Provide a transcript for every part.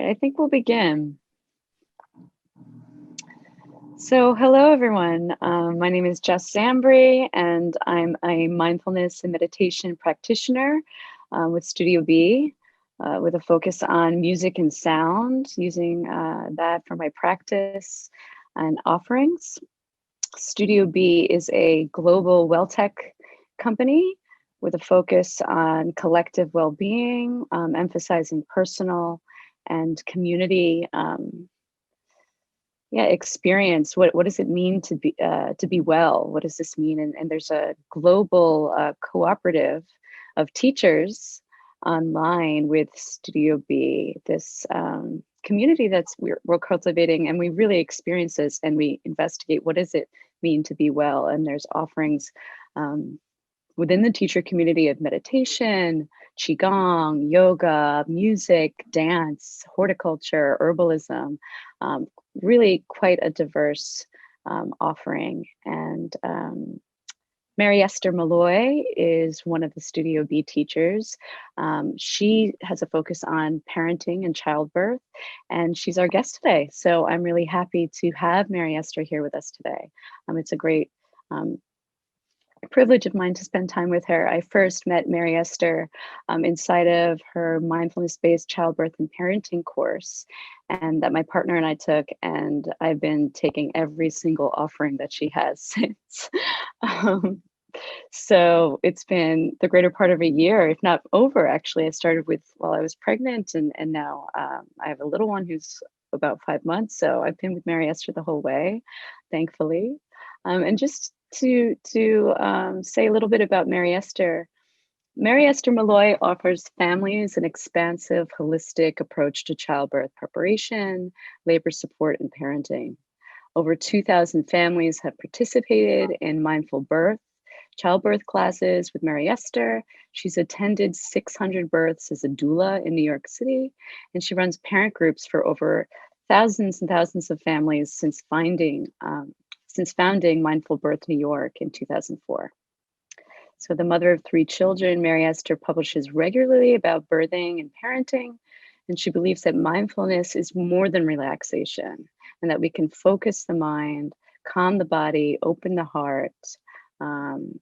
I think we'll begin. So, hello everyone. My name is Jess Zambri, and I'm a mindfulness and meditation practitioner with Studio B, with a focus on music and sound, using that for my practice and offerings. Studio B is a global WellTech company with a focus on collective well-being, emphasizing personal and community experience. What does it mean to be well? What does this mean? And there's a global cooperative of teachers online with Studio B, this community that's we're cultivating, and we really experience this, and we investigate what does it mean to be well. And there's offerings within the teacher community of meditation, qigong, yoga, music, dance, horticulture, herbalism, really quite a diverse offering. And Mary Esther Malloy is one of the Studio B teachers. She has a focus on parenting and childbirth, and she's our guest today. So I'm really happy to have Mary Esther here with us today. It's a great privilege of mine to spend time with her. I first met Mary Esther inside of her mindfulness-based childbirth and parenting course, and that my partner and I took, and I've been taking every single offering that she has since. So it's been the greater part of a year, if not over, actually. I started with while I was pregnant, and now I have a little one who's about 5 months. So I've been with Mary Esther the whole way, thankfully. And just to say a little bit about Mary Esther. Mary Esther Malloy offers families an expansive, holistic approach to childbirth preparation, labor support, and parenting. Over 2,000 families have participated in mindful birth, childbirth classes with Mary Esther. She's attended 600 births as a doula in New York City, and she runs parent groups for over thousands and thousands of families since founding Mindful Birth New York in 2004. So the mother of 3 children, Mary Esther publishes regularly about birthing and parenting, and she believes that mindfulness is more than relaxation, and that we can focus the mind, calm the body, open the heart,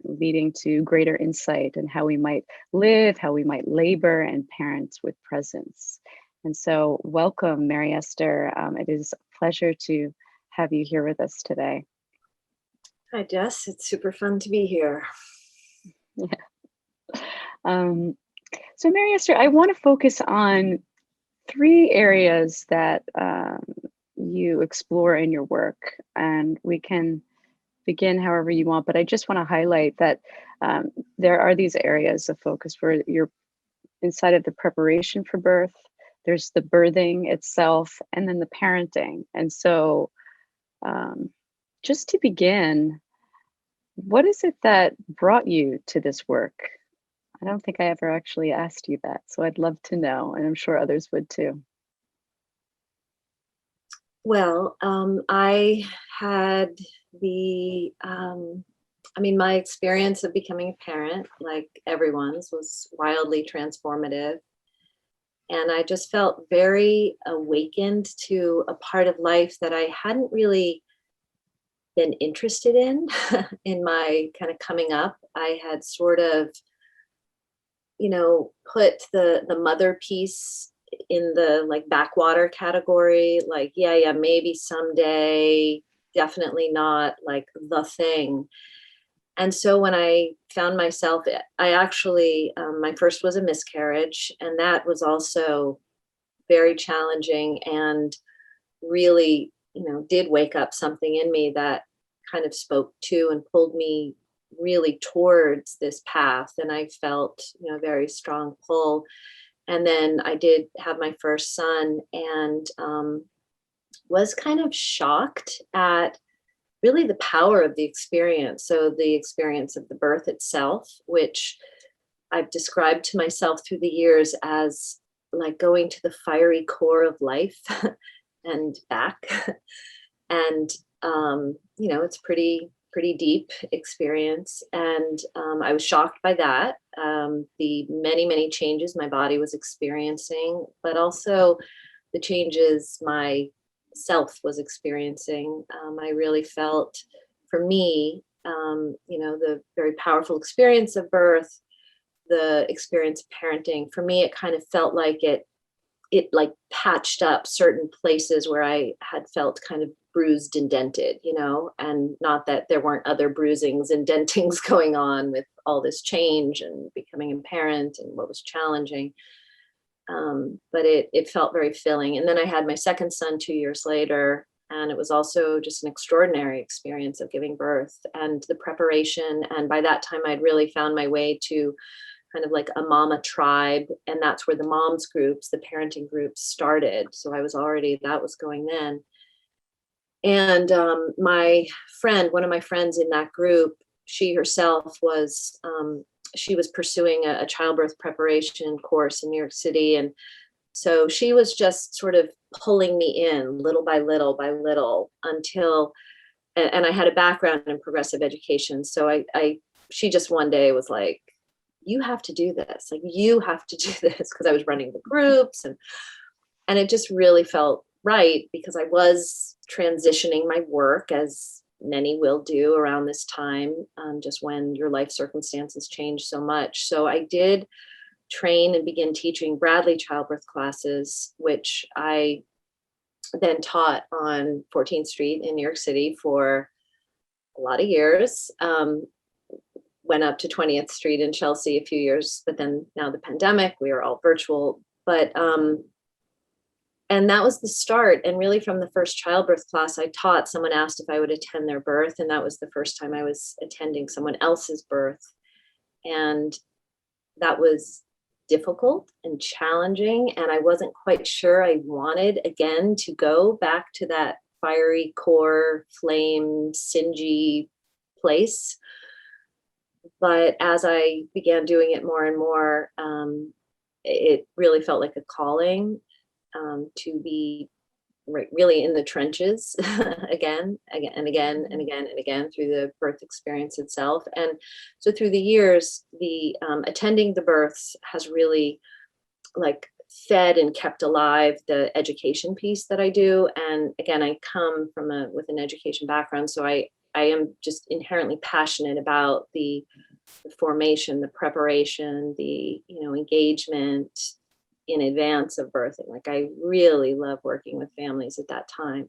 leading to greater insight in how we might live, how we might labor and parent with presence. And so welcome, Mary Esther. It is a pleasure to have you here with us today. Hi, Jess. It's super fun to be here. Yeah. So Mary Esther, I want to focus on 3 areas that you explore in your work, and we can begin however you want, but I just want to highlight that there are these areas of focus where you're inside of the preparation for birth, there's the birthing itself, and then the parenting. And so just to begin, what is it that brought you to this work? I don't think I ever actually asked you that, so I'd love to know, and I'm sure others would too. Well, I had my experience of becoming a parent, like everyone's, was wildly transformative. And I just felt very awakened to a part of life that I hadn't really been interested in in my kind of coming up. I had sort of, put the mother piece in the like backwater category, like, yeah, maybe someday, definitely not like the thing. And so when I found myself, I actually, my first was a miscarriage, and that was also very challenging and really, did wake up something in me that kind of spoke to and pulled me really towards this path. And I felt, a very strong pull. And then I did have my first son, and was kind of shocked at really the power of the experience. So the experience of the birth itself, which I've described to myself through the years as like going to the fiery core of life and back. And, it's pretty deep experience. And I was shocked by that, the many, many changes my body was experiencing, but also the changes my self was experiencing. I really felt, for me, the very powerful experience of birth, the experience of parenting. For me, it kind of felt like it like patched up certain places where I had felt kind of bruised and dented, and not that there weren't other bruisings and dentings going on with all this change and becoming a parent and what was challenging. But it felt very filling. And then I had my second son 2 years later, and it was also just an extraordinary experience of giving birth and the preparation. And by that time, I'd really found my way to kind of like a mama tribe. And that's where the moms groups, the parenting groups started. So that was going then. And my friend, one of my friends in that group, she herself was, she was pursuing a childbirth preparation course in New York City. And so she was just sort of pulling me in little by little until, and I had a background in progressive education. So she just one day was like, you have to do this. Like, you have to do this. Cause I was running the groups and it just really felt right, because I was transitioning my work, as many will do around this time, just when your life circumstances change so much. So I did train and begin teaching Bradley childbirth classes, which I then taught on 14th Street in New York City for a lot of years. Went up to 20th Street in Chelsea a few years, but then now the pandemic, we are all virtual. But and that was the start. And really, from the first childbirth class I taught, someone asked if I would attend their birth. And that was the first time I was attending someone else's birth. And that was difficult and challenging. And I wasn't quite sure I wanted, again, to go back to that fiery core, flame, singy place. But as I began doing it more and more, it really felt like a calling to be really in the trenches again and again through the birth experience itself. And so through the years, the attending the births has really like fed and kept alive the education piece that I do. And again, I come from with an education background, so I am just inherently passionate about the formation, the preparation, the engagement in advance of birthing. Like, I really love working with families at that time.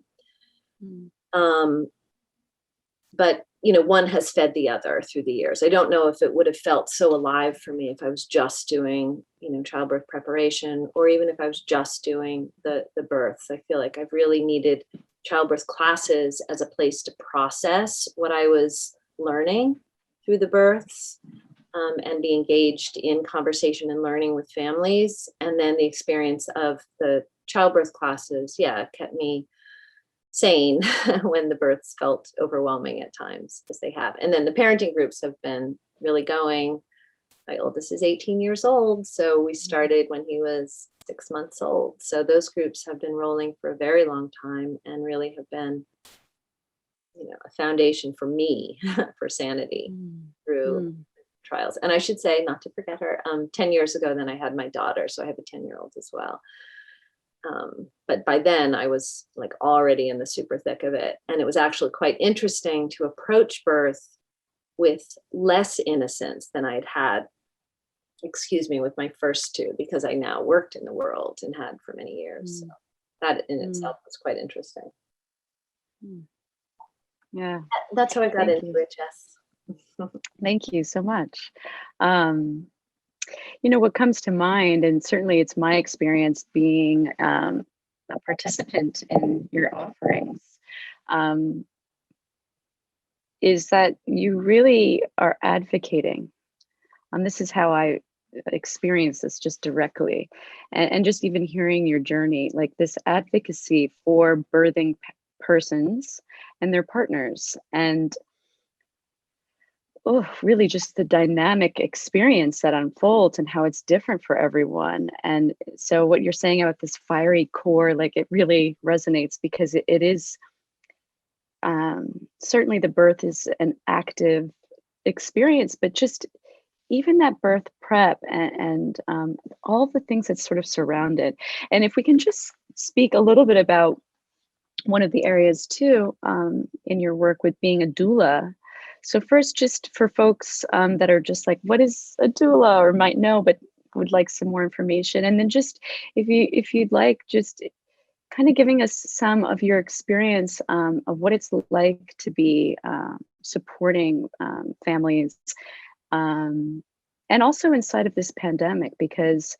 But one has fed the other through the years. I don't know if it would have felt so alive for me if I was just doing childbirth preparation, or even if I was just doing the births. I feel like I've really needed childbirth classes as a place to process what I was learning through the births, and be engaged in conversation and learning with families. And then the experience of the childbirth classes, kept me sane when the births felt overwhelming at times, as they have. And then the parenting groups have been really going. My oldest is 18 years old. So we started when he was 6 months old. So those groups have been rolling for a very long time and really have been, a foundation for me for sanity through trials. And I should say, not to forget her, 10 years ago, then I had my daughter. So I have a 10-year-old as well. But by then I was like already in the super thick of it. And it was actually quite interesting to approach birth with less innocence than I'd had, with my first two, because I now worked in the world and had for many years. So that in itself was quite interesting. Yeah. That's how I got into it, Jess. Thank you so much. What comes to mind, and certainly it's my experience being a participant in your offerings, is that you really are advocating. This is how I experience this just directly. And just even hearing your journey, like this advocacy for birthing persons and their partners, and really just the dynamic experience that unfolds and how it's different for everyone. And so what you're saying about this fiery core, like, it really resonates, because it is certainly the birth is an active experience, but just even that birth prep and all the things that sort of surround it. And if we can just speak a little bit about one of the areas too, in your work with being a doula. So first, just for folks that are just like, what is a doula, or might know, but would like some more information. And then just if you'd like, just kind of giving us some of your experience of what it's like to be supporting families, and also inside of this pandemic, because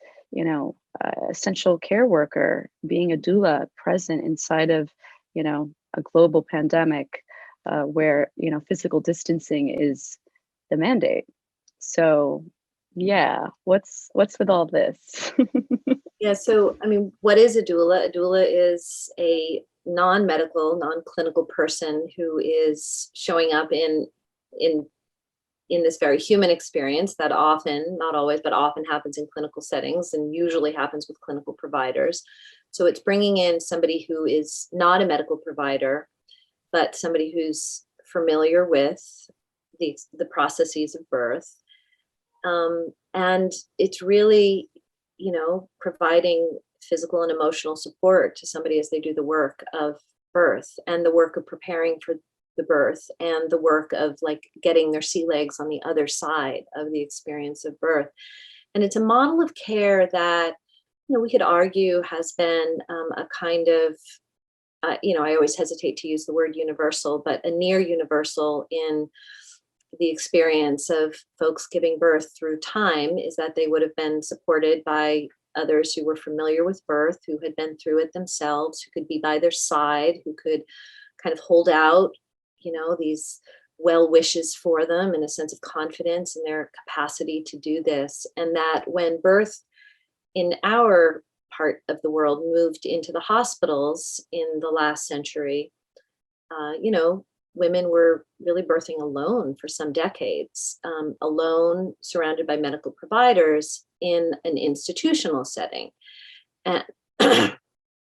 essential care worker, being a doula, present inside of a global pandemic, where physical distancing is the mandate. So yeah, what's with all this? Yeah, so I mean, what is a doula? A doula is a non-medical, non-clinical person who is showing up in in this very human experience that often, not always, but often happens in clinical settings and usually happens with clinical providers. So it's bringing in somebody who is not a medical provider, but somebody who's familiar with the processes of birth. And it's really, providing physical and emotional support to somebody as they do the work of birth and the work of preparing for the birth and the work of like getting their sea legs on the other side of the experience of birth. And it's a model of care that, we could argue has been a kind of, I always hesitate to use the word universal, but a near universal in the experience of folks giving birth through time, is that they would have been supported by others who were familiar with birth, who had been through it themselves, who could be by their side, who could kind of hold out, these well wishes for them and a sense of confidence in their capacity to do this. And that when birth in our part of the world moved into the hospitals in the last century, women were really birthing alone for some decades, alone, surrounded by medical providers in an institutional setting. And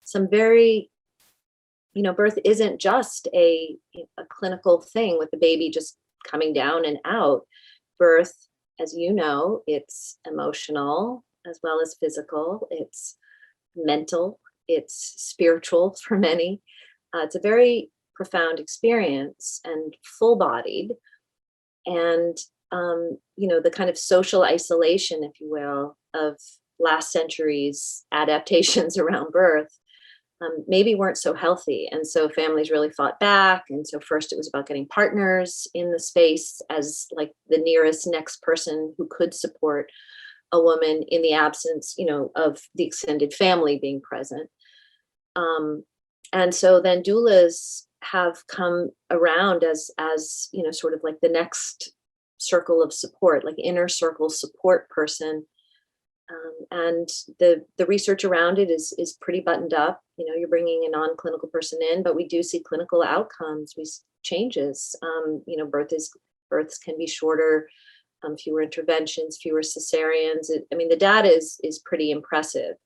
some very, birth isn't just a clinical thing with the baby just coming down and out. Birth, as you know, it's emotional as well as physical, it's mental, it's spiritual for many. It's a very profound experience and full-bodied, and the kind of social isolation, if you will, of last century's adaptations around birth maybe weren't so healthy, and so families really fought back. And so first it was about getting partners in the space as like the nearest next person who could support a woman in the absence of the extended family being present. And so then doulas have come around as sort of like the next circle of support, like inner circle support person. And the research around it is pretty buttoned up. You're bringing a non-clinical person in, but we do see clinical outcomes, we see changes. Births can be shorter, fewer interventions, fewer cesareans. The data is pretty impressive.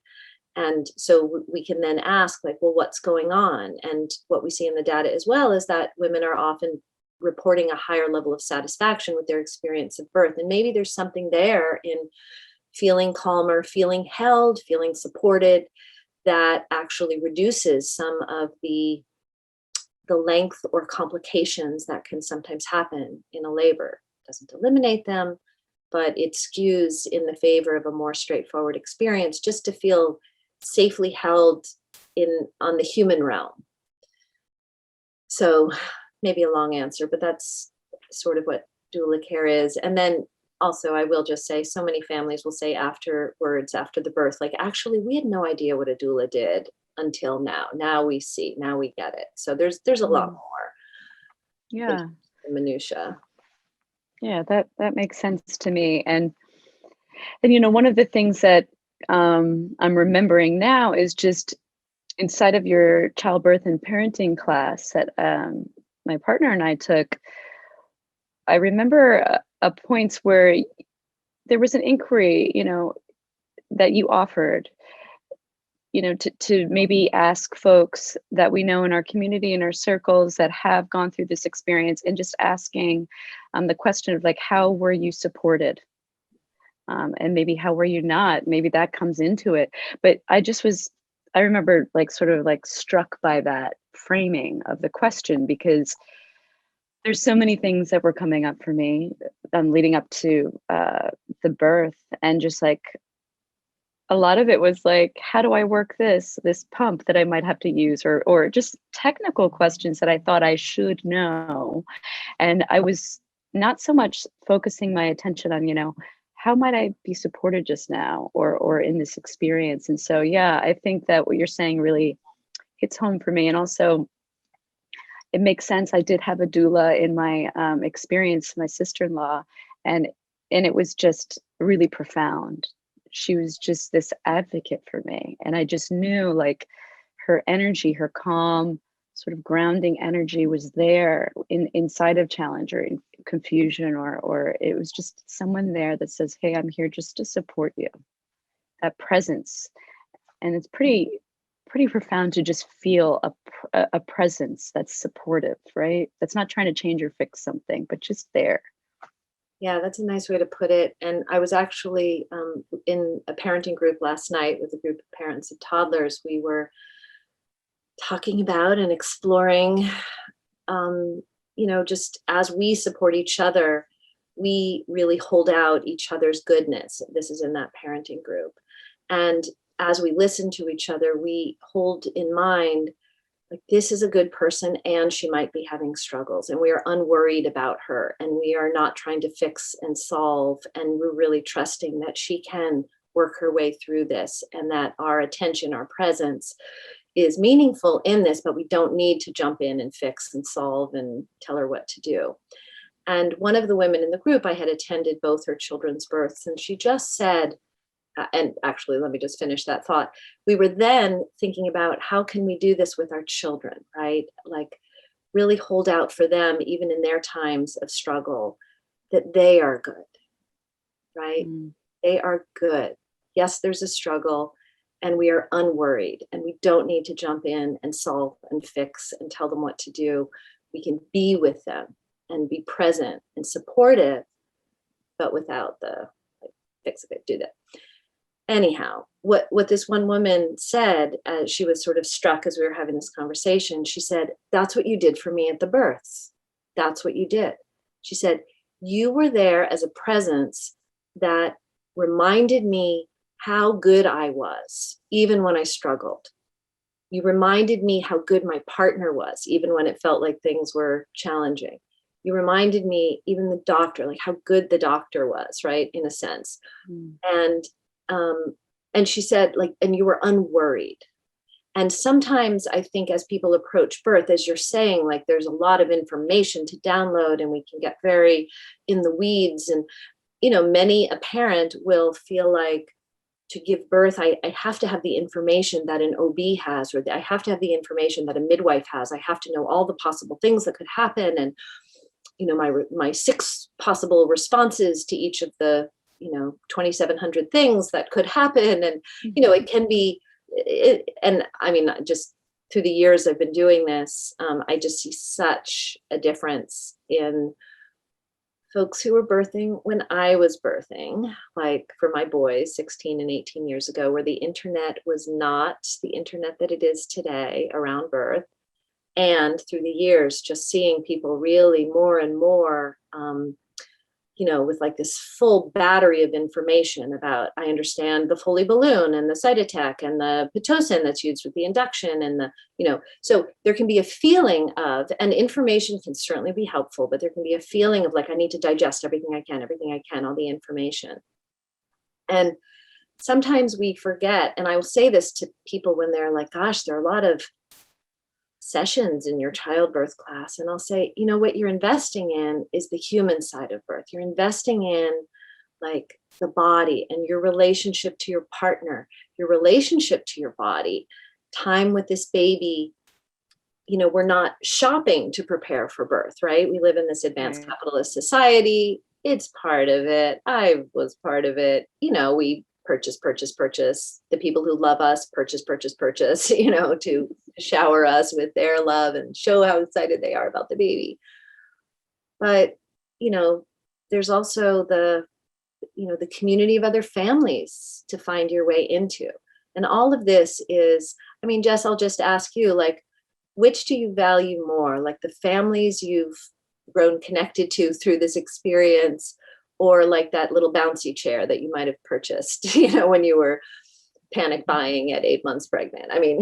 And so we can then ask, like, well, what's going on? And what we see in the data as well is that women are often reporting a higher level of satisfaction with their experience of birth. And maybe there's something there in feeling calmer, feeling held, feeling supported, that actually reduces some of the length or complications that can sometimes happen in a labor. It doesn't eliminate them, but it skews in the favor of a more straightforward experience, just to feel safely held on the human realm. So maybe a long answer, but that's sort of what doula care is. And then also, I will just say, so many families will say afterwards, after the birth, like, actually, we had no idea what a doula did until now. Now we see, now we get it. So there's a lot more. Yeah. The minutia. Yeah, that makes sense to me. And one of the things that I'm remembering now is just inside of your childbirth and parenting class that my partner and I took. I remember points where there was an inquiry, that you offered, to maybe ask folks that we know in our community, in our circles, that have gone through this experience, and just asking the question of, like, how were you supported? And maybe how were you not? Maybe that comes into it. But I just was I remember like sort of like struck by that framing of the question, because there's so many things that were coming up for me leading up to the birth, and just like a lot of it was like, how do I work this pump that I might have to use, or just technical questions that I thought I should know. And I was not so much focusing my attention on, how might I be supported just now, or in this experience. And so yeah, I think that what you're saying really hits home for me. And also it makes sense. I did have a doula in my experience, my sister-in-law, and it was just really profound. She was just this advocate for me, and I just knew like her energy, her calm, sort of grounding energy was there inside of challenge or in confusion, or it was just someone there that says, "Hey, I'm here just to support you." That presence, and it's pretty profound to just feel a presence that's supportive, right? That's not trying to change or fix something, but just there. Yeah, that's a nice way to put it. And I was actually in a parenting group last night with a group of parents of toddlers. We were talking about and exploring, um, just as we support each other, we really hold out each other's goodness. This is in that parenting group. And as we listen to each other, we hold in mind, like, this is a good person and she might be having struggles, and we are unworried about her, and we are not trying to fix and solve, and we're really trusting that she can work her way through this, and that our attention, our presence is meaningful in this, but we don't need to jump in and fix and solve and tell her what to do. And one of the women in the group, I had attended both her children's births, and she just said, and actually, let me just finish that thought. We were then thinking about, how can we do this with our children, right? Like, really hold out for them, even in their times of struggle, that they are good, right? Mm. They are good. Yes, there's a struggle, and we are unworried, and we don't need to jump in and solve and fix and tell them what to do. We can be with them and be present and supportive, but without the, like, fix it, do that. Anyhow, what this one woman said, as she was sort of struck as we were having this conversation, she said, "That's what you did for me at the births. That's what you did." She said, "You were there as a presence that reminded me how good I was, even when I struggled. You reminded me how good my partner was, even when it felt like things were challenging. You reminded me, even the doctor, like how good the doctor was, right? In a sense." Mm. And um, and she said, like, and you were unworried. And sometimes I think as people approach birth, as you're saying, like, there's a lot of information to download, and we can get very in the weeds. And, many a parent will feel like, to give birth, I have to have the information that an OB has, or I have to have the information that a midwife has. I have to know all the possible things that could happen. And, my 6 possible responses to each of the 2,700 things that could happen. And it can be and I mean, just through the years I've been doing this, I just see such a difference in folks who were birthing when I was birthing, like for my boys 16 and 18 years ago, where the internet was not the internet that it is today around birth. And through the years, just seeing people really more and more, with like this full battery of information about, I understand the Foley balloon and the Cytotec and the Pitocin that's used with the induction and so there can be a feeling of, and information can certainly be helpful, but there can be a feeling of like, I need to digest everything I can, all the information. And sometimes we forget, and I will say this to people when they're like, gosh, there are a lot of sessions in your childbirth class. And I'll say, what you're investing in is the human side of birth. You're investing in, like, the body and your relationship to your partner, your relationship to your body, time with this baby. We're not shopping to prepare for birth, right? We live in this advanced Right. capitalist society. It's part of it. I was part of it. We purchase. The people who love us purchase, to shower us with their love and show how excited they are about the baby. But, there's also the community of other families to find your way into. And all of this is, I mean, Jess, I'll just ask you, like, which do you value more, like the families you've grown connected to through this experience, or like that little bouncy chair that you might have purchased, when you were panic buying at 8 months pregnant? I mean,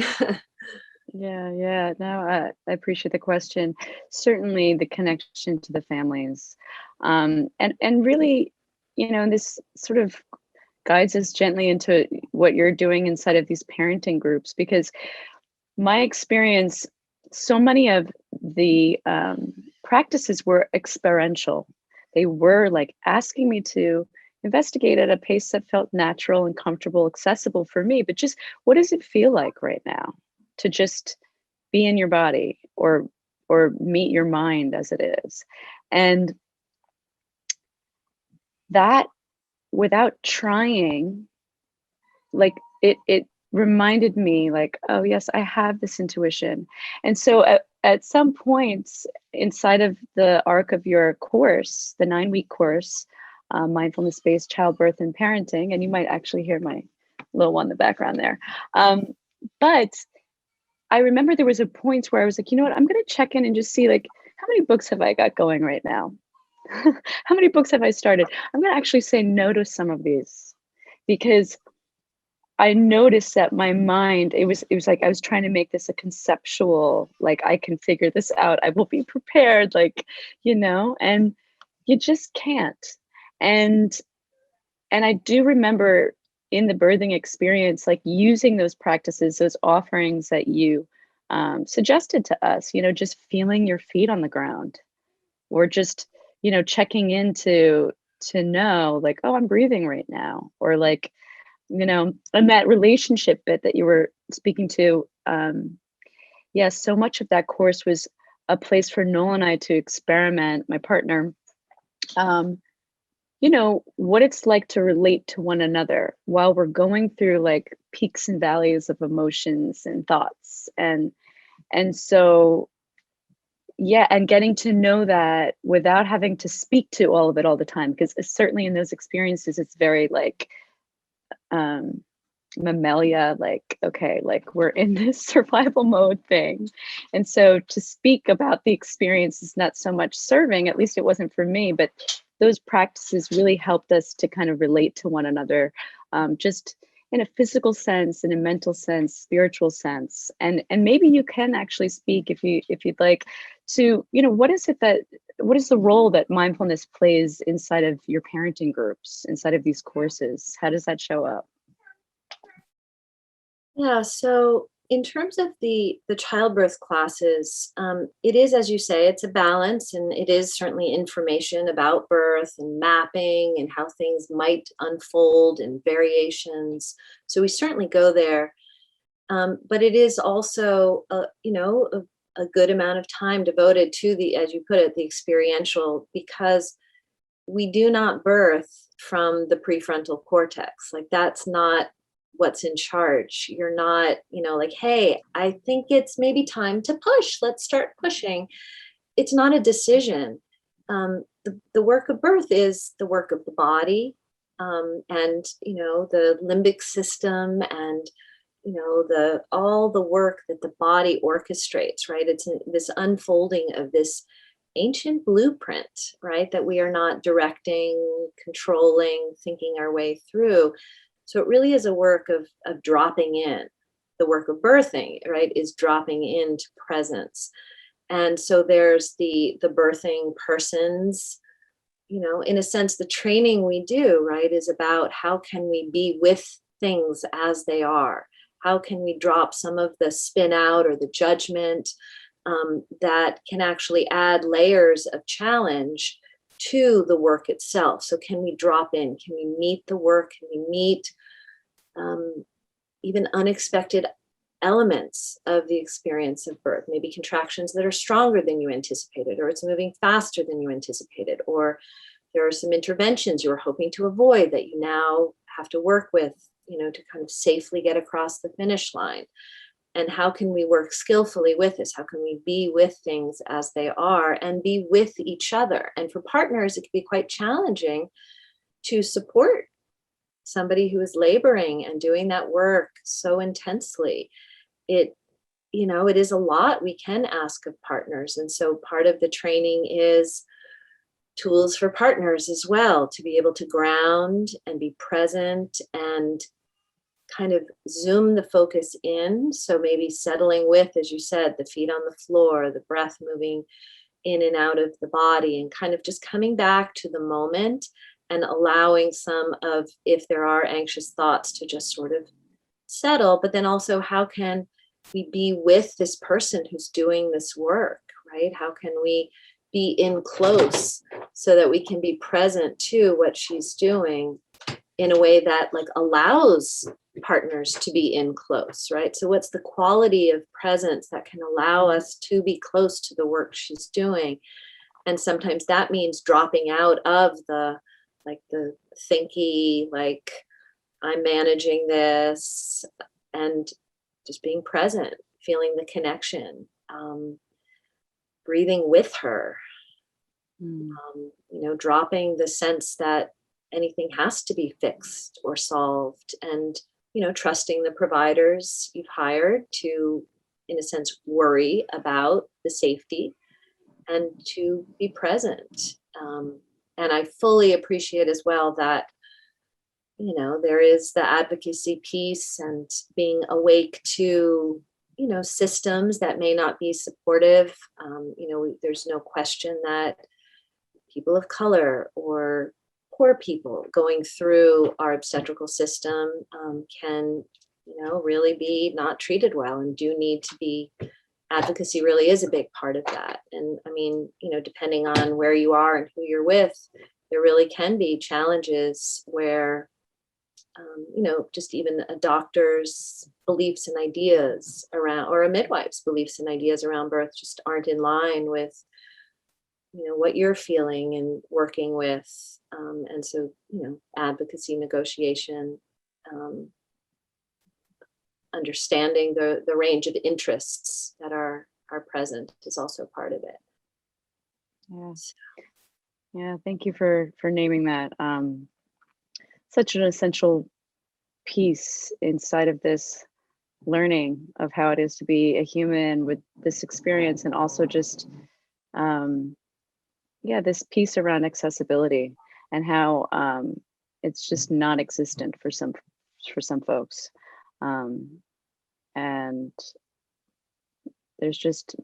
Yeah, yeah. No, I appreciate the question. Certainly, the connection to the families, and really, this sort of guides us gently into what you're doing inside of these parenting groups. Because my experience, so many of the practices were experiential. They were like asking me to investigate at a pace that felt natural and comfortable, accessible for me. But just what does it feel like right now to just be in your body, or meet your mind as it is? And that, without trying, like, it reminded me, like, oh yes, I have this intuition. And so at some points inside of the arc of your course, the 9-week course, mindfulness based childbirth and parenting, and you might actually hear my little one in the background there, but I remember there was a point where I was like, you know what, I'm going to check in and just see, like, how many books have I got going right now? How many books have I started? I'm going to actually say no to some of these, because I noticed that my mind, it was like I was trying to make this a conceptual, like, I can figure this out, I will be prepared, like, and you just can't. And I do remember in the birthing experience, like, using those practices, those offerings that you suggested to us, just feeling your feet on the ground, or just, checking into to know, like, oh, I'm breathing right now, or like, and that relationship bit that you were speaking to. Yes, so much of that course was a place for Noel and I to experiment, my partner, um, what it's like to relate to one another while we're going through, like, peaks and valleys of emotions and thoughts. And so, yeah, and getting to know that without having to speak to all of it all the time, because certainly in those experiences it's very like, um mammalia, like, okay, like, we're in this survival mode thing. And so to speak about the experience is not so much serving, at least it wasn't for me, but those practices really helped us to kind of relate to one another, just in a physical sense, in a mental sense, spiritual sense. And maybe you can actually speak, if you'd like, to, what is the role that mindfulness plays inside of your parenting groups, inside of these courses? How does that show up? yeah. So in terms of the childbirth classes, it is, as you say, it's a balance, and it is certainly information about birth and mapping and how things might unfold and variations. So we certainly go there, but it is also, a good amount of time devoted to the, as you put it, the experiential, because we do not birth from the prefrontal cortex. Like, that's not what's in charge. You're not, like, hey, I think it's maybe time to push. Let's start pushing. It's not a decision. The work of birth is the work of the body, and the limbic system, and the all the work that the body orchestrates. Right? It's this unfolding of this ancient blueprint, right, that we are not directing, controlling, thinking our way through. So it really is a work of dropping in. The work of birthing, right, is dropping into presence. And so there's the birthing persons, in a sense, the training we do, right, is about how can we be with things as they are? How can we drop some of the spin out or the judgment, that can actually add layers of challenge to the work itself? So can we drop in? Can we meet the work? Can we meet, even unexpected elements of the experience of birth? Maybe contractions that are stronger than you anticipated, or it's moving faster than you anticipated, or there are some interventions you were hoping to avoid that you now have to work with, to kind of safely get across the finish line. And how can we work skillfully with this? How can we be with things as they are and be with each other? And for partners, it can be quite challenging to support somebody who is laboring and doing that work so intensely, it, it is a lot we can ask of partners. And so part of the training is tools for partners as well, to be able to ground and be present and kind of zoom the focus in. So maybe settling with, as you said, the feet on the floor, the breath moving in and out of the body, and kind of just coming back to the moment and allowing some of, if there are anxious thoughts, to just sort of settle. But then also, how can we be with this person who's doing this work, right? How can we be in close so that we can be present to what she's doing in a way that like allows partners to be in close, right? So what's the quality of presence that can allow us to be close to the work she's doing? And sometimes that means dropping out of the thinky, like I'm managing this, and just being present, feeling the connection, breathing with her, dropping the sense that anything has to be fixed or solved, and trusting the providers you've hired to, in a sense, worry about the safety and to be present. And I fully appreciate as well that there is the advocacy piece and being awake to systems that may not be supportive. There's no question that people of color or poor people going through our obstetrical system can, really be not treated well and do need to be. Advocacy really is a big part of that. And I mean, depending on where you are and who you're with, there really can be challenges where, just even a doctor's beliefs and ideas around, or a midwife's beliefs and ideas around birth just aren't in line with what you're feeling and working with. And so, advocacy, negotiation, understanding the range of interests that are present is also part of it. Yeah. Thank you for naming that. Such an essential piece inside of this learning of how it is to be a human with this experience, and also just this piece around accessibility and how it's just non-existent for some folks, and there's just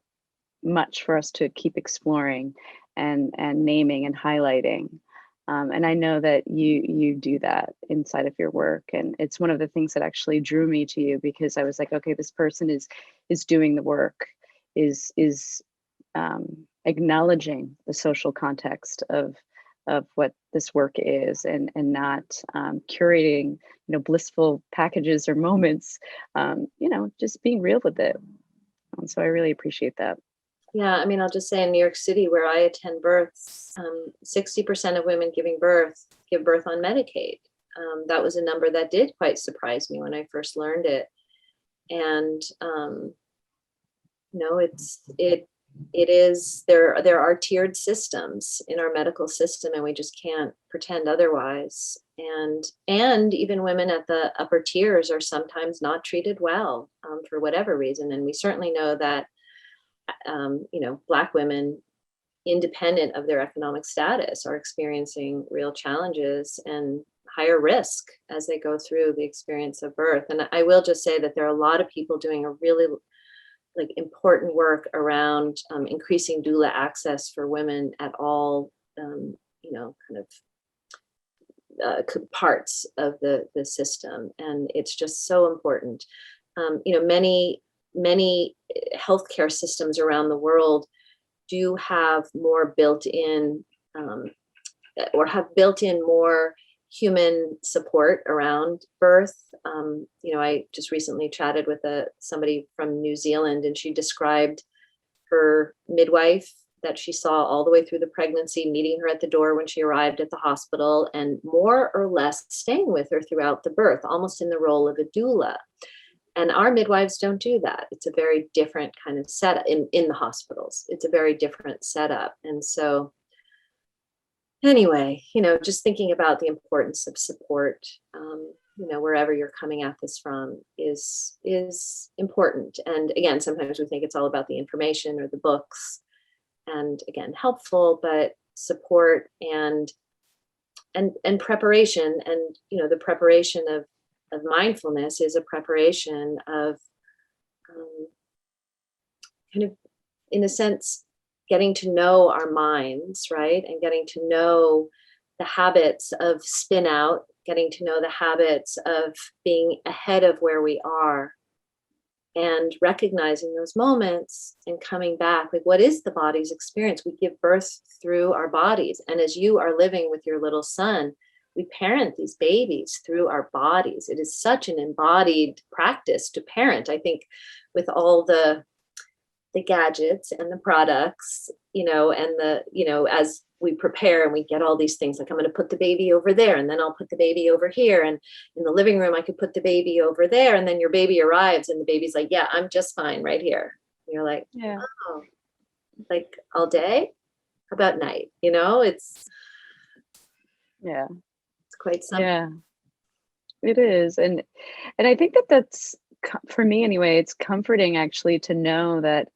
much for us to keep exploring and naming and highlighting. And I know that you do that inside of your work, and it's one of the things that actually drew me to you, because I was like, okay, this person is doing the work, is acknowledging the social context of what this work is, and not curating blissful packages or moments, just being real with it. And so I really appreciate that. Yeah, I mean, I'll just say in New York City, where I attend births, 60% of women giving birth give birth on Medicaid. That was a number that did quite surprise me when I first learned it. And it is there are tiered systems in our medical system, and we just can't pretend otherwise. And even women at the upper tiers are sometimes not treated well for whatever reason. And we certainly know that Black women, independent of their economic status, are experiencing real challenges and higher risk as they go through the experience of birth. And I will just say that there are a lot of people doing a really important work around increasing doula access for women at all, parts of the system. And it's just so important. Many healthcare systems around the world do have more built-in or have built in more human support around birth. I just recently chatted with somebody from New Zealand, and she described her midwife that she saw all the way through the pregnancy, meeting her at the door when she arrived at the hospital, and more or less staying with her throughout the birth, almost in the role of a doula. And our midwives don't do that. It's a very different kind of setup in the hospitals. It's a very different setup. And so anyway, just thinking about the importance of support, wherever you're coming at this from is important. And again, sometimes we think it's all about the information or the books, and again, helpful, but support and preparation. And the preparation of mindfulness is a preparation of kind of, in a sense, getting to know our minds, right? And getting to know the habits of spin out, getting to know the habits of being ahead of where we are, and recognizing those moments and coming back. Like, what is the body's experience? We give birth through our bodies. And as you are living with your little son, we parent these babies through our bodies. It is such an embodied practice to parent. I think with all the gadgets and the products, and as we prepare and we get all these things, like I'm going to put the baby over there, and then I'll put the baby over here. And in the living room, I could put the baby over there. And then your baby arrives and the baby's like, yeah, I'm just fine right here. And you're like, Yeah. oh, like all day? How about night? It's quite something. Yeah, it is. And I think that's, for me anyway, it's comforting actually to know that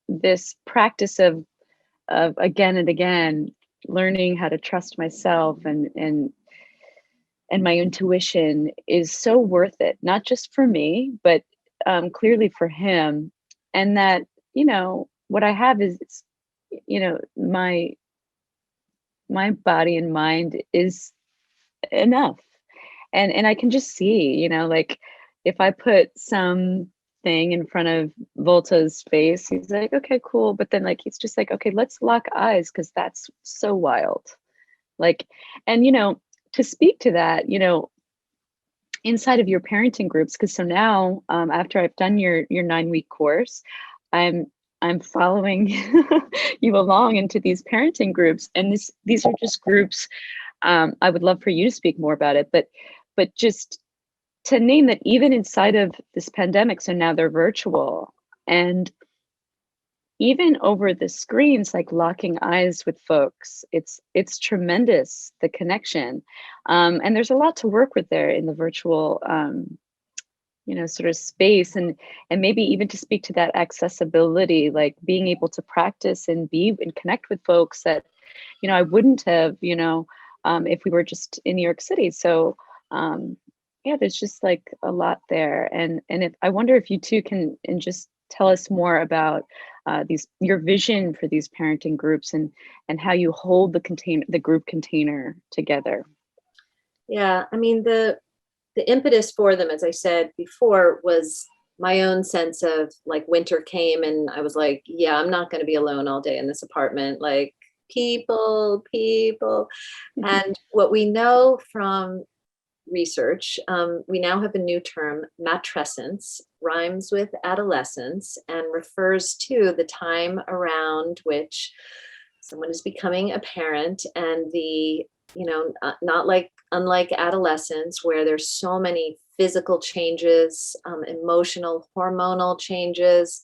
this practice of again and again learning how to trust myself and my intuition is so worth it, not just for me, but clearly for him. And that, what I have is, my body and mind is enough. And I can just see, like if I put some thing in front of Volta's face, he's like, okay, cool. But then like he's just like, okay, let's lock eyes because that's so wild. Like, and to speak to that, inside of your parenting groups, because so now after I've done your 9-week course, I'm following you along into these parenting groups, and these are just groups. I would love for you to speak more about it, but just to name that even inside of this pandemic, so now they're virtual, and even over the screens, like locking eyes with folks, it's tremendous, the connection. And there's a lot to work with there in the virtual sort of space, and maybe even to speak to that accessibility, like being able to practice and be and connect with folks that I wouldn't have if we were just in New York City. So yeah, there's just like a lot there. And if I wonder if you two can and just tell us more about your vision for these parenting groups and how you hold the group container together. Yeah, I mean, the impetus for them, as I said before, was my own sense of like winter came and I was like, yeah, I'm not going to be alone all day in this apartment. Like people. And what we know from research, we now have a new term, matrescence, rhymes with adolescence and refers to the time around which someone is becoming a parent, and the not like unlike adolescence where there's so many physical changes, emotional, hormonal changes,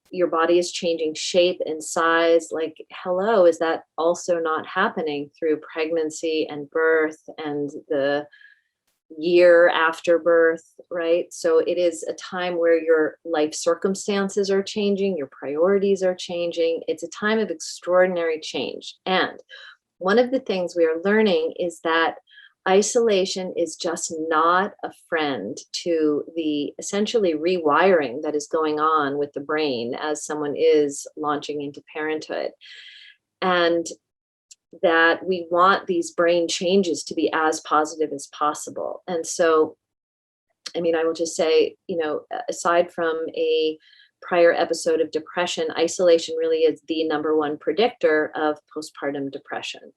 your body is changing shape and size. Like, hello, is that also not happening through pregnancy and birth and the year after birth, right? So it is a time where your life circumstances are changing, your priorities are changing. It's a time of extraordinary change. And one of the things we are learning is that isolation is just not a friend to the essentially rewiring that is going on with the brain as someone is launching into parenthood. And that we want these brain changes to be as positive as possible. And so, I mean, I will just say, aside from a prior episode of depression, isolation really is the number one predictor of postpartum depression.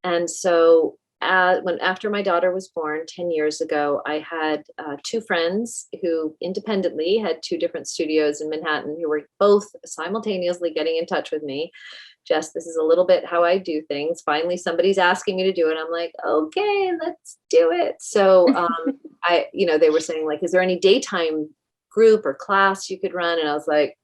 And so after my daughter was born 10 years ago, I had two friends who independently had two different studios in Manhattan who were both simultaneously getting in touch with me. Jess, this is a little bit how I do things. Finally, somebody's asking me to do it. I'm like, okay, let's do it. So they were saying like, is there any daytime group or class you could run? And I was like,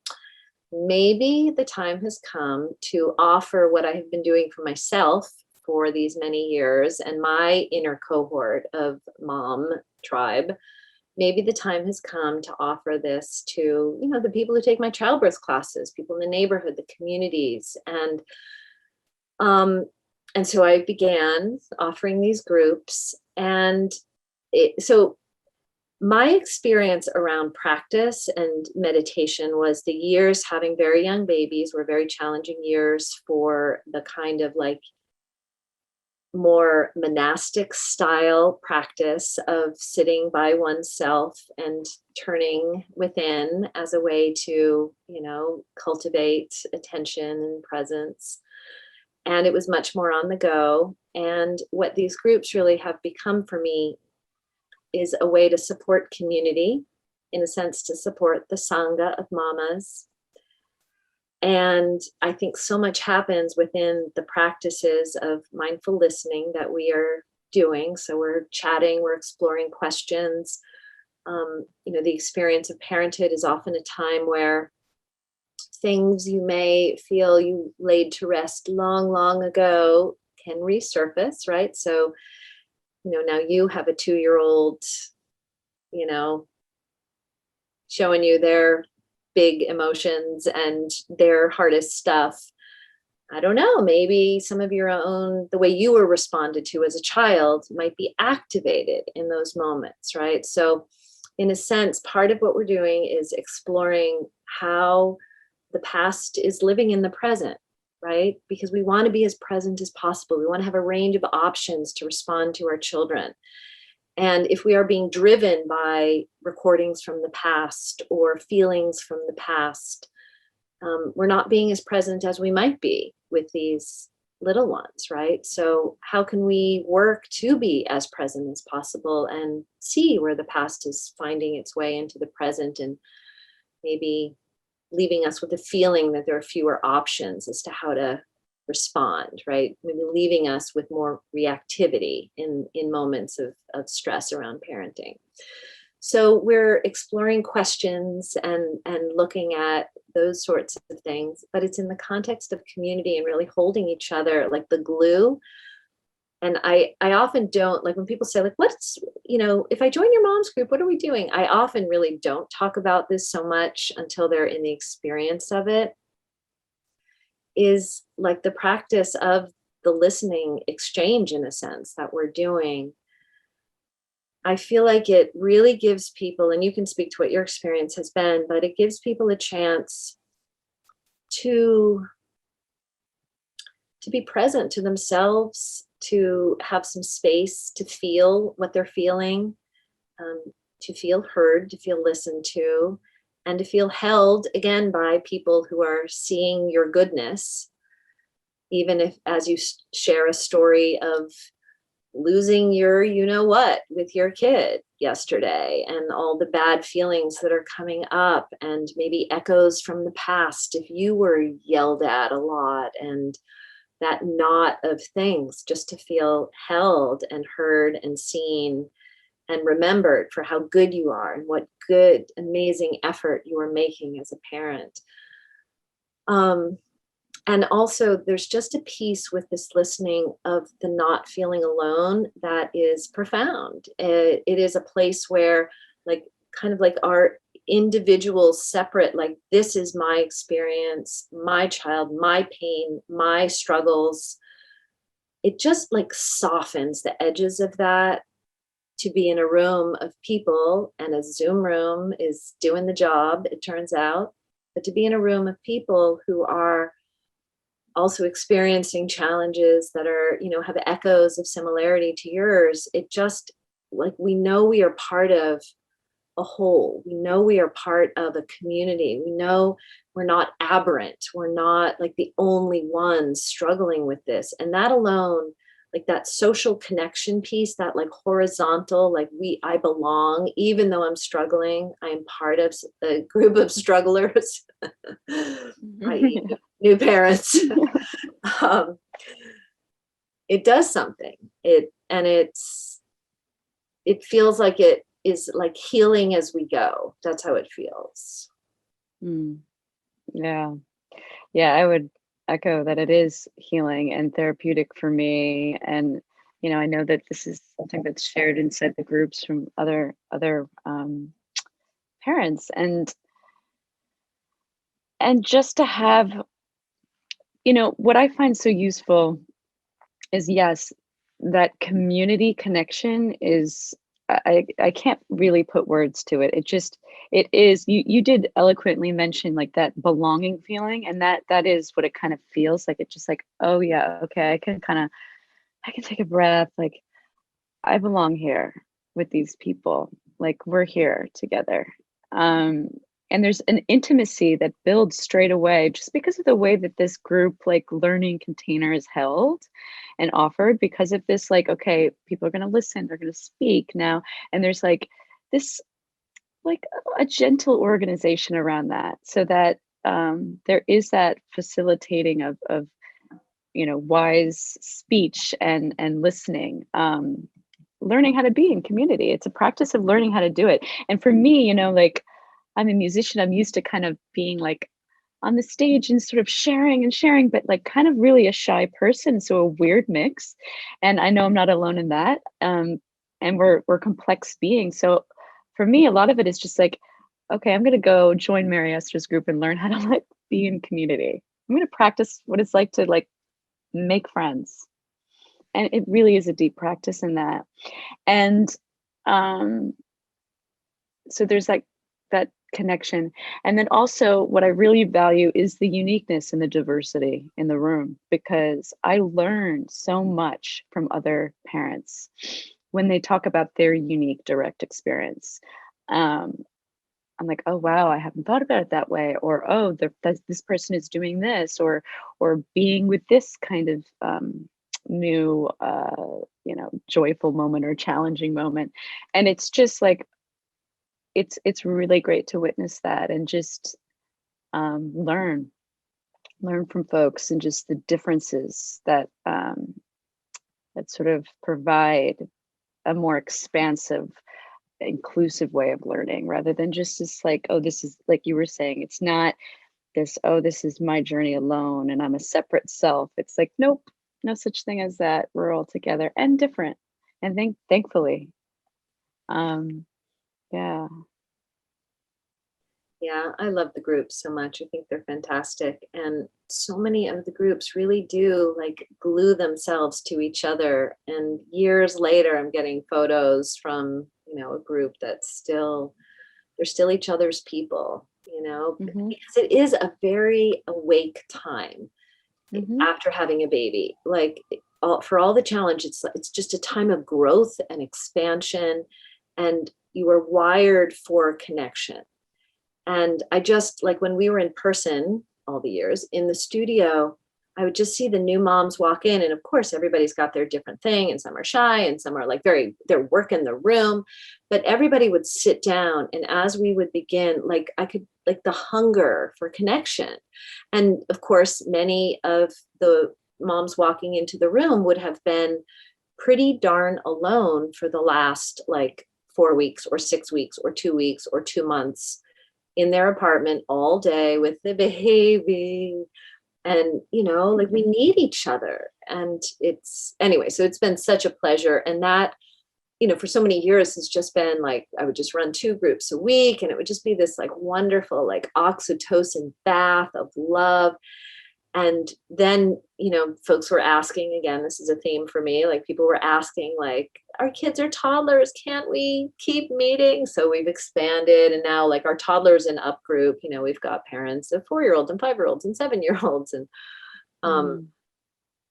maybe the time has come to offer what I have been doing for myself for these many years and my inner cohort of mom tribe. Maybe the time has come to offer this to, the people who take my childbirth classes, people in the neighborhood, the communities. And so I began offering these groups. And so my experience around practice and meditation was the years having very young babies were very challenging years for the kind of like more monastic style practice of sitting by oneself and turning within as a way to, cultivate attention and presence. And it was much more on the go. And what these groups really have become for me is a way to support community, in a sense, to support the Sangha of mamas. And I think so much happens within the practices of mindful listening that we are doing. So we're chatting, we're exploring questions. The experience of parenthood is often a time where things you may feel you laid to rest long, long ago can resurface, right? So, now you have a 2-year-old, showing you their big emotions and their hardest stuff. I don't know, maybe some of your own, the way you were responded to as a child might be activated in those moments, right? So in a sense, part of what we're doing is exploring how the past is living in the present, right? Because we want to be as present as possible. We want to have a range of options to respond to our children. And if we are being driven by recordings from the past or feelings from the past, we're not being as present as we might be with these little ones, right? So how can we work to be as present as possible and see where the past is finding its way into the present and maybe leaving us with a feeling that there are fewer options as to how to respond, right? Maybe leaving us with more reactivity in moments of stress around parenting. So we're exploring questions and looking at those sorts of things, but it's in the context of community and really holding each other like the glue. And I often don't, like when people say like, what's, if I join your mom's group, what are we doing? I often really don't talk about this so much until they're in the experience of it. Is like the practice of the listening exchange, in a sense, that we're doing. I feel like it really gives people, and you can speak to what your experience has been, but it gives people a chance to be present to themselves, to have some space to feel what they're feeling, to feel heard, to feel listened to, and to feel held again by people who are seeing your goodness, even if as you share a story of losing your what with your kid yesterday and all the bad feelings that are coming up and maybe echoes from the past if you were yelled at a lot and that knot of things, just to feel held and heard and seen and remembered for how good you are and what good, amazing effort you are making as a parent. And also there's just a piece with this listening of the not feeling alone that is profound. It is a place where kind of like our individual separate, like this is my experience, my child, my pain, my struggles. It just like softens the edges of that to be in a room of people, and a Zoom room is doing the job, it turns out, but to be in a room of people who are also experiencing challenges that are, have echoes of similarity to yours, it just like we know we are part of a whole. We know we are part of a community. We know we're not aberrant. We're not like the only ones struggling with this. And that alone, like that social connection piece, that like horizontal, like I belong, even though I'm struggling, I'm part of a group of strugglers, i.e. new parents. It does something. It feels like it is like healing as we go. That's how it feels. Mm. Yeah. Yeah, I would echo that it is healing and therapeutic for me. And, I know that this is something that's shared inside the groups from other parents. And just to have, what I find so useful is, yes, that community connection is, I can't really put words to it. It is, you did eloquently mention like that belonging feeling, and that is what it kind of feels like. It's just like, oh yeah, okay, I can take a breath, like I belong here with these people. Like we're here together. Um, and there's an intimacy that builds straight away just because of the way that this group like learning container is held and offered, because of this, like, okay, people are going to listen, they're going to speak now. And there's like this, like a gentle organization around that, so that there is that facilitating of wise speech and listening, learning how to be in community. It's a practice of learning how to do it. And for me, like, I'm a musician, I'm used to kind of being like on the stage and sort of sharing and sharing, but like kind of really a shy person, so a weird mix. And I know I'm not alone in that. And we're complex beings, so for me a lot of it is just like, okay, I'm going to go join Mary Esther's group and learn how to like be in community. I'm going to practice what it's like to like make friends. And it really is a deep practice in that. And um, so there's like that connection. And then also what I really value is the uniqueness and the diversity in the room, because I learn so much from other parents when they talk about their unique direct experience. Um, I'm like, oh wow, I haven't thought about it that way, or oh, this person is doing this, or being with this kind of new, joyful moment or challenging moment, and it's just like it's really great to witness that and just learn from folks, and just the differences that sort of provide a more expansive, inclusive way of learning, rather than just this like, oh, this is like you were saying, it's not this, oh, this is my journey alone and I'm a separate self. It's like, nope, no such thing as that. We're all together and different. And thankfully, um, yeah. Yeah, I love the groups so much. I think they're fantastic. And so many of the groups really do like glue themselves to each other. And years later, I'm getting photos from, a group that's still, they're still each other's people, Hmm. because it is a very awake time Hmm. after having a baby. Like for all the challenge, it's just a time of growth and expansion, and you are wired for connection. And I just like when we were in person all the years in the studio, I would just see the new moms walk in. And of course, everybody's got their different thing, and some are shy and some are like they're working the room. But everybody would sit down. And as we would begin, like I could, like the hunger for connection. And of course, many of the moms walking into the room would have been pretty darn alone for the last like 4 weeks or 6 weeks or 2 weeks or 2 months in their apartment all day with the baby. And like we need each other. And it's anyway, so it's been such a pleasure. And that, for so many years has just been like I would just run 2 groups a week, and it would just be this like wonderful like oxytocin bath of love. And then, folks were asking, again, this is a theme for me, like people were asking, like, our kids are toddlers, can't we keep meeting? So we've expanded, and now like our toddlers and up group, we've got parents of 4-year-olds and 5-year-olds and 7-year-olds um Mm.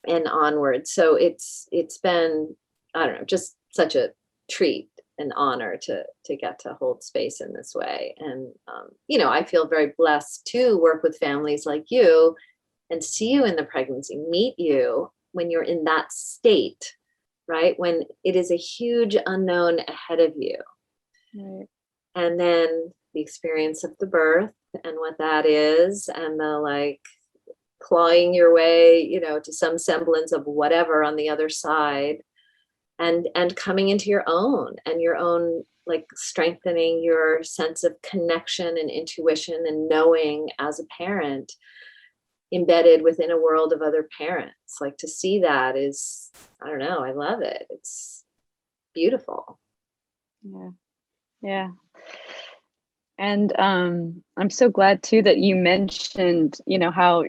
and onward. So it's been, I don't know, just such a treat and honor to get to hold space in this way. And I feel very blessed to work with families like you and see you in the pregnancy, meet you when you're in that state, right? When it is a huge unknown ahead of you. Right. And then the experience of the birth and what that is, and the like clawing your way, to some semblance of whatever on the other side. and coming into your own, and your own, like strengthening your sense of connection and intuition and knowing as a parent embedded within a world of other parents. Like, to see that is, I don't know, I love it. It's beautiful. Yeah. Yeah. And I'm so glad too that you mentioned, how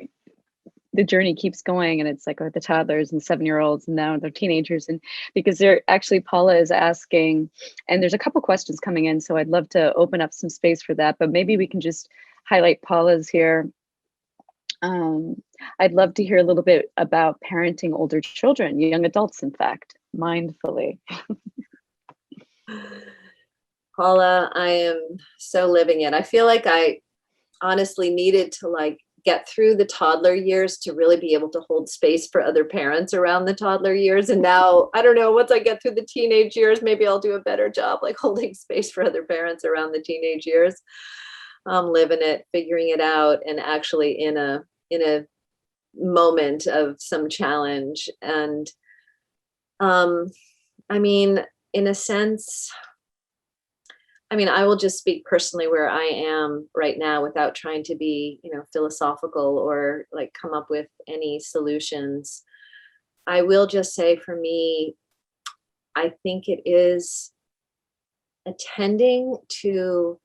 the journey keeps going, and it's like the toddlers and 7-year-olds, and now they're teenagers. And because they're actually, Paula is asking, and there's a couple questions coming in, so I'd love to open up some space for that, but maybe we can just highlight Paula's here. I'd love to hear a little bit about parenting older children, young adults, in fact, mindfully. Paula, I am so living it. I feel like I honestly needed to like get through the toddler years to really be able to hold space for other parents around the toddler years. And now, I don't know, once I get through the teenage years, maybe I'll do a better job like holding space for other parents around the teenage years. I'm living it, figuring it out, and actually in a moment of some challenge. And I mean, in a sense, I will just speak personally where I am right now without trying to be, philosophical or like come up with any solutions. I will just say, for me, I think it is attending to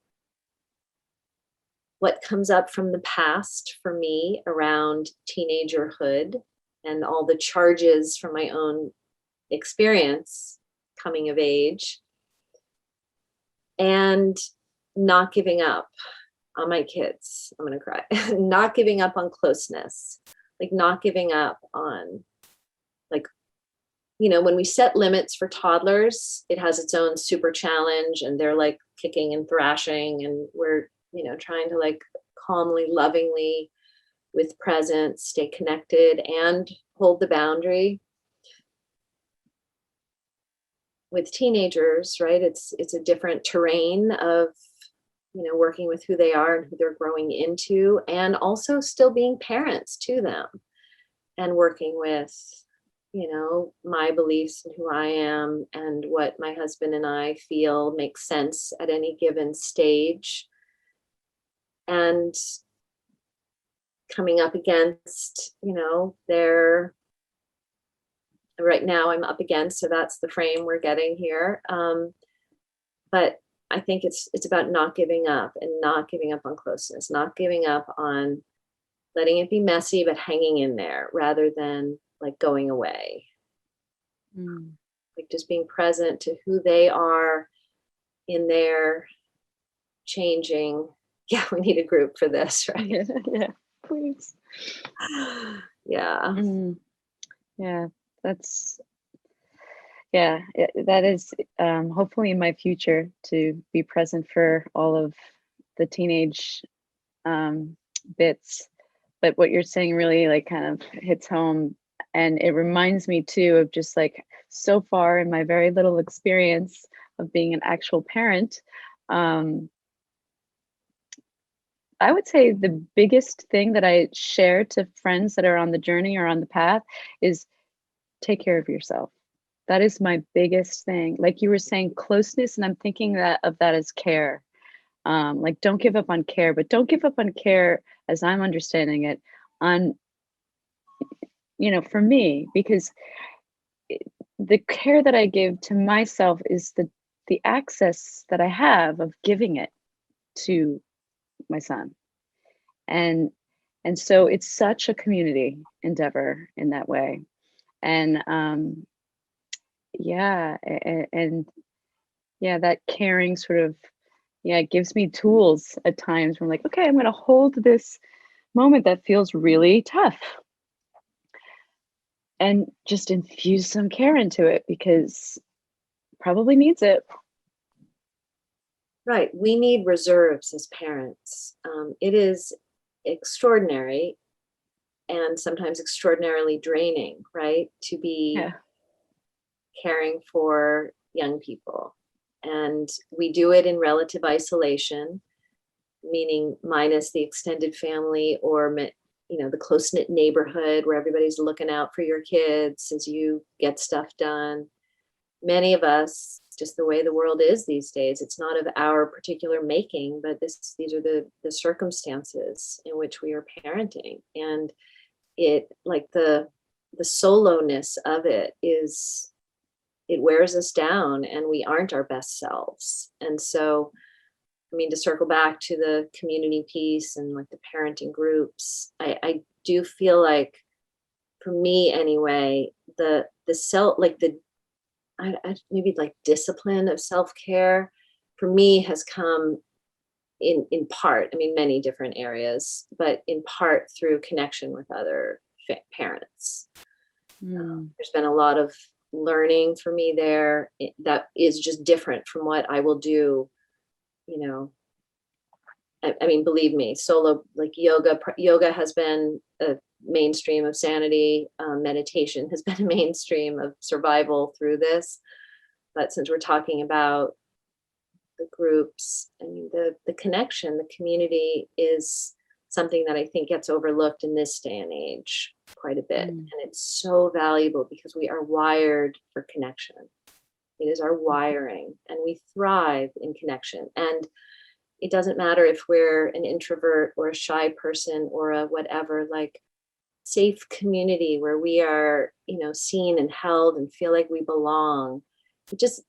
what comes up from the past for me around teenagerhood and all the charges from my own experience coming of age, and not giving up on my kids. I'm going to cry. Not giving up on closeness, like not giving up on, like, when we set limits for toddlers, it has its own super challenge, and they're like kicking and thrashing, and we're, trying to like calmly, lovingly, with presence, stay connected and hold the boundary. With teenagers, right, it's a different terrain of, working with who they are and who they're growing into, and also still being parents to them, and working with, my beliefs and who I am and what my husband and I feel makes sense at any given stage, and coming up against, their, right now I'm up against, so that's the frame we're getting here. But I think it's about not giving up, and not giving up on closeness, not giving up on letting it be messy, but hanging in there rather than like going away. Like just being present to who they are in their changing. Yeah, we need a group for this, right? Yeah, please. Yeah. Yeah, that is hopefully in my future, to be present for all of the teenage bits. But what you're saying really like kind of hits home, and it reminds me too of just like so far in my very little experience of being an actual parent. I would say the biggest thing that I share to friends that are on the journey or on the path is take care of yourself. That is my biggest thing. Like you were saying, closeness, and I'm thinking of that as care. Like don't give up on care, but don't give up on care, as I'm understanding it, on, for me, because the care that I give to myself is the access that I have of giving it to my son. And so it's such a community endeavor in that way. And yeah, and yeah, that caring sort of, it gives me tools at times where I'm like, okay, I'm going to hold this moment that feels really tough and just infuse some care into it, because probably needs it. Right. We need reserves as parents. It is extraordinary and sometimes extraordinarily draining, right, to be caring for young people. And we do it in relative isolation, meaning minus the extended family or, the close-knit neighborhood where everybody's looking out for your kids as you get stuff done. many of us, just the way the world is these days, it's not of our particular making, but these are the circumstances in which we are parenting. And it, like the soloness of it is, it wears us down and we aren't our best selves. And so, I mean, to circle back to the community piece and like the parenting groups, I do feel like, for me anyway, the self, like the maybe like discipline of self-care for me has come in part, I mean, many different areas, but in part through connection with other parents. Mm. There's been a lot of learning for me there that is just different from what I will do, you know. I mean, believe me, solo, like yoga has been a mainstream of sanity. Meditation has been a mainstream of survival through this. But since we're talking about the groups, I mean, the connection, the community is something that I think gets overlooked in this day and age quite a bit. Mm. And it's so valuable because we are wired for connection. It is our wiring, and we thrive in connection. And it doesn't matter if we're an introvert or a shy person or a whatever, like safe community where we are, you know, seen and held and feel like we belong. It just,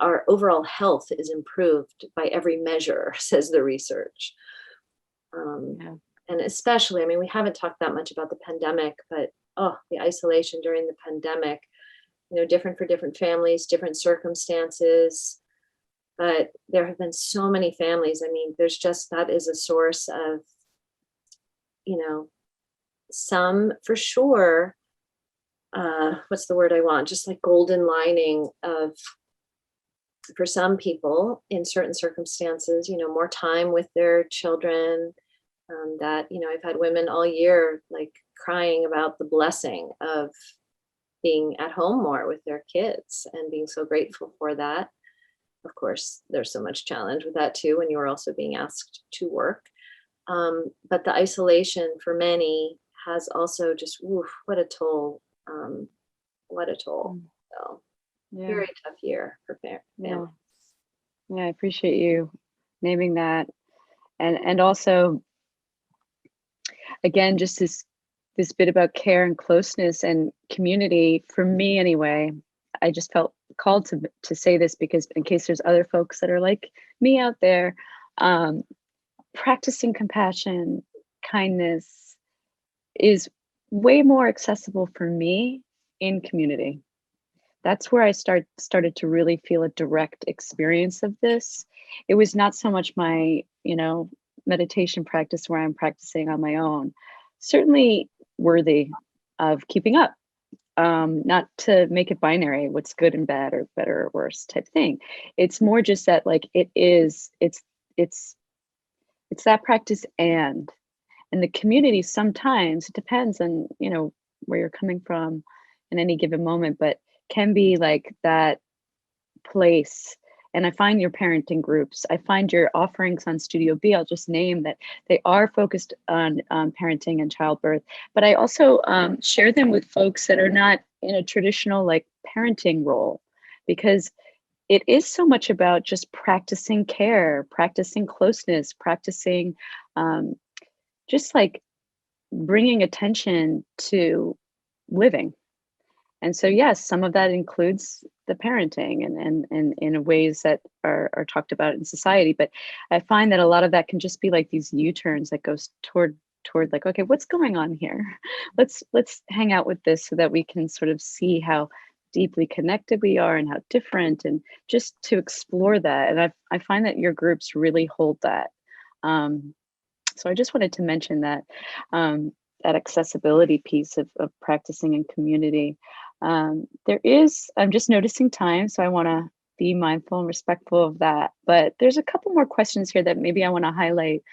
our overall health is improved by every measure, says the research. Yeah. And especially, I mean, we haven't talked that much about the pandemic, but the isolation during the pandemic, you know, different for different families, different circumstances. But there have been so many families. I mean, there's just, that is a source of, you know, some for sure, what's the word I want? Just like golden lining of, for some people in certain circumstances, you know, more time with their children. That, you know, I've had women all year like crying about the blessing of being at home more with their kids and being so grateful for that. Of course, there's so much challenge with that too when you're also being asked to work. But the isolation for many has also just, oof, what a toll. What a toll. Mm. So Yeah. very tough year for Yeah. families. Yeah, I appreciate you naming that. And also, again, just this bit about care and closeness and community, for me anyway. I just felt called to say this because in case there's other folks that are like me out there, um, practicing compassion, kindness is way more accessible for me in community. That's where I started to really feel a direct experience of this. It was not so much my, meditation practice where I'm practicing on my own. Certainly worthy of keeping up. Not to make it binary, what's good and bad or better or worse type thing. It's more just that like it's that practice and the community sometimes it depends on, where you're coming from in any given moment, but can be like that place. And I find your parenting groups, I find your offerings on Studio B, I'll just name that they are focused on parenting and childbirth, but I also share them with folks that are not in a traditional like parenting role, because it is so much about just practicing care, practicing closeness, practicing um, just like bringing attention to living. And so, yes, some of that includes the parenting and in ways that are talked about in society. But I find that a lot of that can just be like these U-turns that goes toward like, okay, what's going on here? Let's hang out with this so that we can sort of see how deeply connected we are and how different, and just to explore that. And I find that your groups really hold that. So I just wanted to mention that that accessibility piece of practicing in community. I'm just noticing time, so I want to be mindful and respectful of that. But there's a couple more questions here that maybe I want to highlight.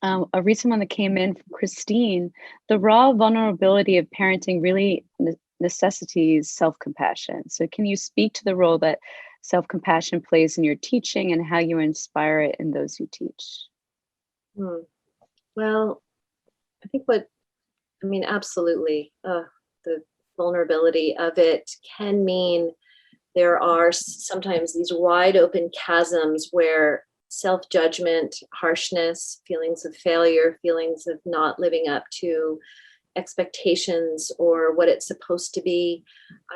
A recent one that came in from Christine: the raw vulnerability of parenting really necessitates self-compassion. So can you speak to the role that self-compassion plays in your teaching and how you inspire it in those you teach? Well, I think absolutely. The vulnerability of it can mean there are sometimes these wide open chasms where self-judgment, harshness, feelings of failure, feelings of not living up to expectations or what it's supposed to be.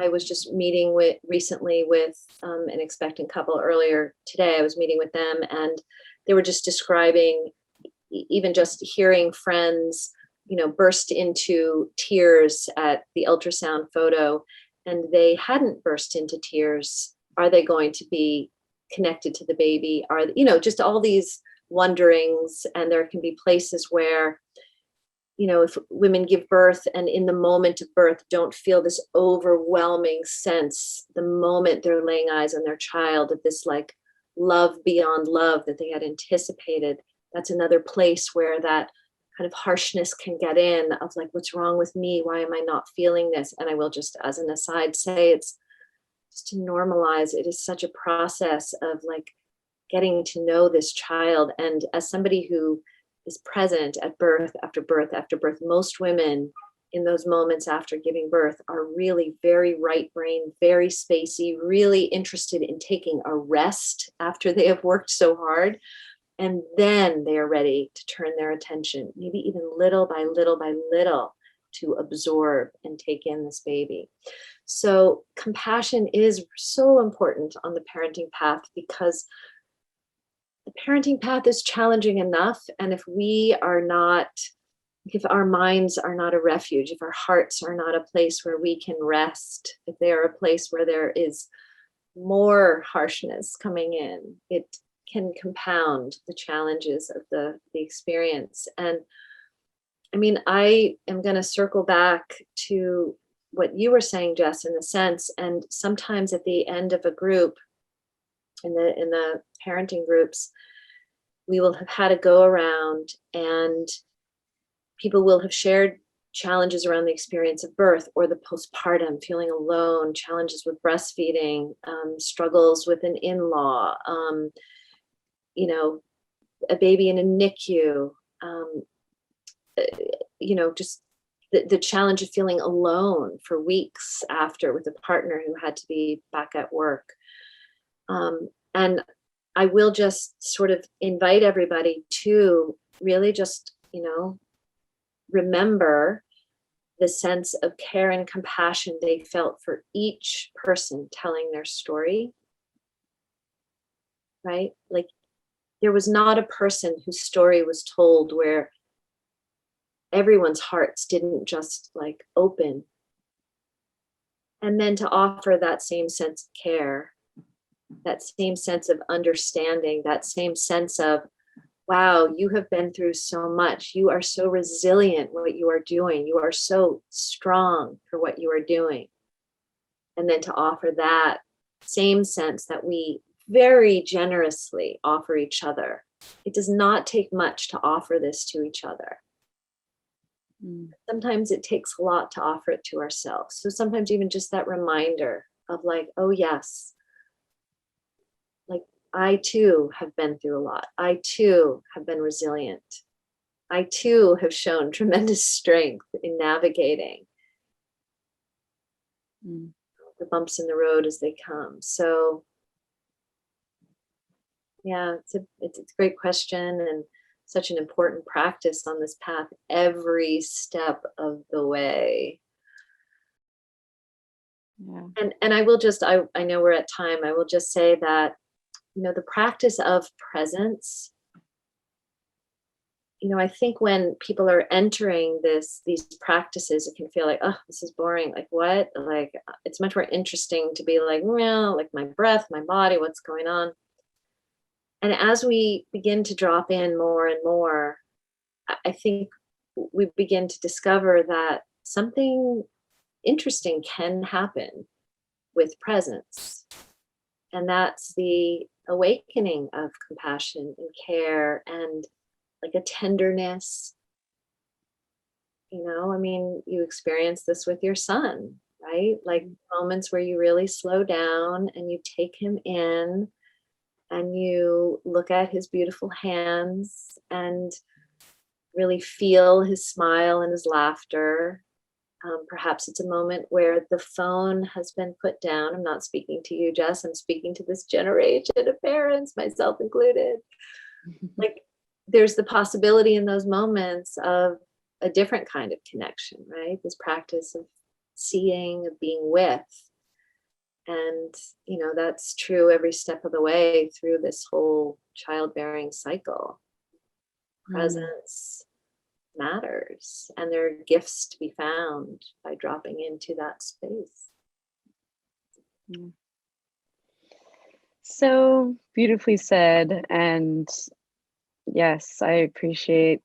I was just meeting recently with an expectant couple earlier today. I was meeting with them, and they were just describing, even just hearing friends, burst into tears at the ultrasound photo, and they hadn't burst into tears. Are they going to be connected to the baby? Are, just all these wonderings. And there can be places where, if women give birth and in the moment of birth don't feel this overwhelming sense, the moment they're laying eyes on their child, of this like love beyond love that they had anticipated, that's another place where that kind of harshness can get in, of like, what's wrong with me? Why am I not feeling this? And I will just, as an aside, say, it's just to normalize. It is such a process of like getting to know this child. And as somebody who is present at birth after birth after birth, most women in those moments after giving birth are really very right brain, very spacey, really interested in taking a rest after they have worked so hard. And then they are ready to turn their attention, maybe even little by little by little, to absorb and take in this baby. So compassion is so important on the parenting path, because the parenting path is challenging enough. And if our minds are not a refuge, if our hearts are not a place where we can rest, if they are a place where there is more harshness coming in, it can compound the challenges of the experience. And I mean, I am going to circle back to what you were saying, Jess, in a sense. And sometimes at the end of a group, in the parenting groups, we will have had a go around, and people will have shared challenges around the experience of birth or the postpartum, feeling alone, challenges with breastfeeding, struggles with an in-law, a baby in a NICU, just the challenge of feeling alone for weeks after with a partner who had to be back at work. And I will just sort of invite everybody to really just, remember the sense of care and compassion they felt for each person telling their story, right? Like, there was not a person whose story was told where everyone's hearts didn't just like open. And then to offer that same sense of care, that same sense of understanding, that same sense of, wow, you have been through so much. You are so resilient what you are doing. You are so strong for what you are doing. And then to offer that same sense that we very generously offer each other. It does not take much to offer this to each other. Sometimes it takes a lot to offer it to ourselves. So sometimes even just that reminder of like, oh yes, like I too have been through a lot. I too have been resilient. I too have shown tremendous strength in navigating the bumps in the road as they come. So yeah, it's a great question, and such an important practice on this path every step of the way. Yeah. And I will just, I know we're at time. I will just say that, the practice of presence, I think when people are entering these practices, it can feel like, oh, this is boring. Like what? Like it's much more interesting to be like, well, like my breath, my body, what's going on. And as we begin to drop in more and more, I think we begin to discover that something interesting can happen with presence. And that's the awakening of compassion and care and like a tenderness. You experience this with your son, right? Like moments where you really slow down and you take him in and you look at his beautiful hands and really feel his smile and his laughter. Perhaps it's a moment where the phone has been put down. I'm not speaking to you, Jess. I'm speaking to this generation of parents, myself included. Like, there's the possibility in those moments of a different kind of connection, right? This practice of seeing, of being with. And, that's true every step of the way through this whole childbearing cycle. Presence matters, and there are gifts to be found by dropping into that space. So beautifully said. And yes, I appreciate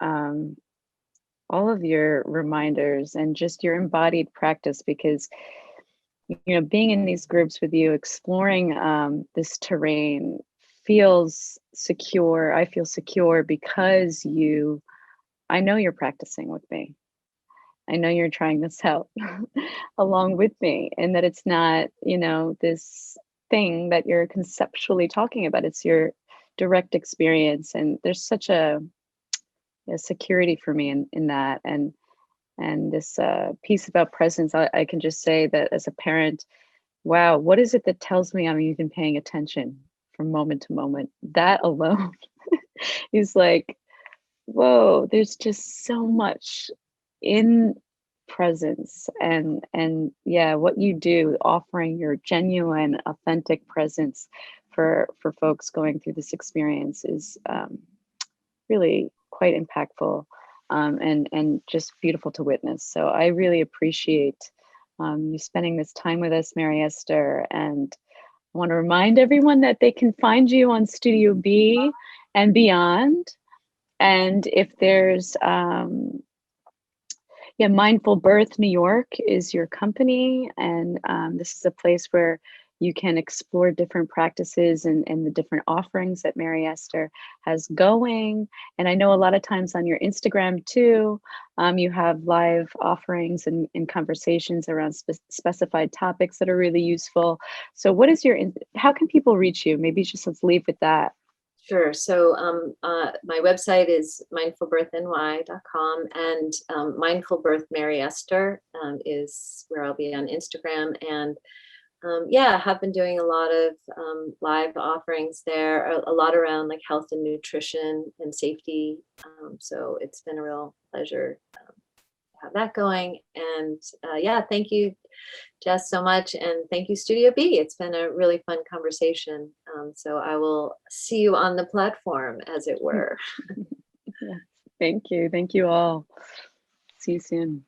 all of your reminders and just your embodied practice, because being in these groups with you, exploring this terrain feels secure. I feel secure because I know you're practicing with me. I know you're trying this out along with me, and that it's not, this thing that you're conceptually talking about. It's your direct experience. And there's such a security for me in that. And this piece about presence, I can just say that as a parent, wow, what is it that tells me I'm even paying attention from moment to moment? That alone is like, whoa, there's just so much in presence. And yeah, what you do, offering your genuine, authentic presence for folks going through this experience is really quite impactful, and just beautiful to witness. So I really appreciate you spending this time with us, Mary Esther. And I want to remind everyone that they can find you on Studio B and beyond. And if there's, Mindful Birth New York is your company. And this is a place where you can explore different practices and the different offerings that Mary Esther has going. And I know a lot of times on your Instagram too, you have live offerings and conversations around specified topics that are really useful. So how can people reach you? Maybe just let's leave with that. Sure. So my website is mindfulbirthny.com, and Mindful Birth Mary Esther is where I'll be on Instagram. And I have been doing a lot of live offerings there, a lot around like health and nutrition and safety. So it's been a real pleasure to have that going. And thank you, Jess, so much. And thank you, Studio B. It's been a really fun conversation. So I will see you on the platform, as it were. Thank you. Thank you all. See you soon.